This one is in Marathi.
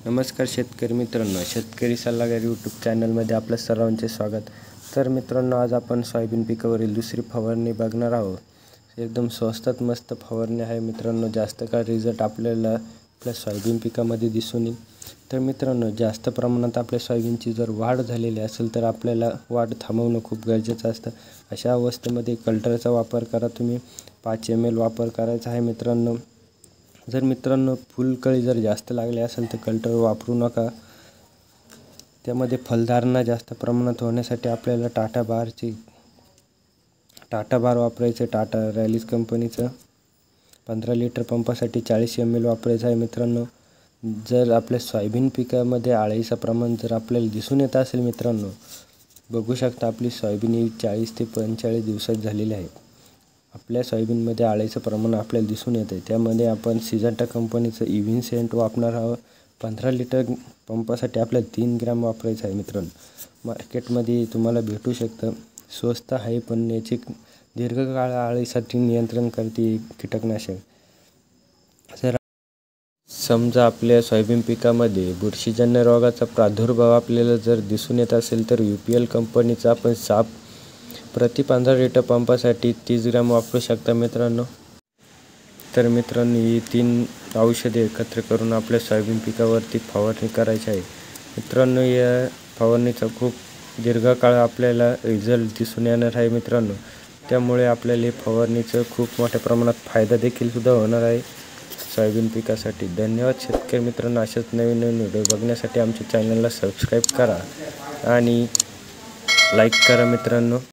नमस्कार शेतकरी मित्रांनो, शेतकरी सल्लागार यूट्यूब चॅनलमध्ये आपल्या सर्वांचे स्वागत। तर मित्रांनो, आज आपण सोयाबीन पिकावरील दुसरी फवारणी बघणार आहोत। एकदम स्वस्तात मस्त फवारणी आहे मित्रांनो, जास्त काळ रिझल्ट आपल्याला आपल्या सोयाबीन पिकामध्ये दिसून येईल। तर मित्रांनो, जास्त प्रमाणात आपल्या सोयाबीनची जर वाढ झालेली असेल तर आपल्याला वाढ थांबवणं खूप गरजेचं असतं। अशा अवस्थेमध्ये कल्टरचा वापर करा, तुम्ही 5 ml वापर करायचा आहे मित्रांनो। जर मित्रांनो फुलकळी जर जास्त लागली असेल तर कल्टर वापरू नका। त्यामध्ये फलधारणा जास्त प्रमाणात होण्यासाठी आपल्याला टाटा बार वापरायचं, टाटा रॅलीज कंपनीचं 15 लिटर पंपासाठी 40 ml वापरायचं आहे मित्रांनो। जर आपल्या सोयाबीन पिकामध्ये अळीचं प्रमाण जर आपल्याला दिसून येत असेल मित्रांनो, बघू शकता आपली सोयाबीन ही 40 ते 45 दिवसात झालेली आहे। आपल्या सोयाबीनमध्ये अळीचं प्रमाण आपल्याला दिसून येते, त्यामध्ये आपण सिजंटा कंपनीचं इव्हिन सेंट वापरणार आहोत। 15 लिटर पंपासाठी आपल्याला 3 ग्रॅम वापरायचं आहे मित्रांनो। मार्केटमध्ये तुम्हाला भेटू शकतं, स्वस्त आहे पण याची दीर्घकाळ अळीसाठी नियंत्रण करते कीटकनाशक। जर समजा आपल्या सोयाबीन पिकामध्ये बुरशीजन्य रोगाचा प्रादुर्भाव आपल्याला जर दिसून येत असेल तर UPL कंपनीचा आपण साप प्रति 15 लिटर पंपासाठी 30 ग्रॅम वापरू शकता मित्रांनो। तर मित्रांनो, ही 3 औषधे एकत्र करून आपल्या सोयाबीन पिकावरती फवारणी करायची आहे मित्रांनो। या फवारणीचा खूप दीर्घकाळ आपल्याला रिझल्ट दिसून येणार आहे मित्रांनो, त्यामुळे आपल्याला फवारणीचं खूप मोठ्या प्रमाणात फायदा देखील सुद्धा होणार आहे सोयाबीन पिकासाठी। धन्यवाद शेतकरी मित्रांनो, अशाच नवीन नवीन व्हिडिओ बघण्यासाठी आमच्या चॅनलला सबस्क्राईब करा आणि लाईक करा मित्रांनो।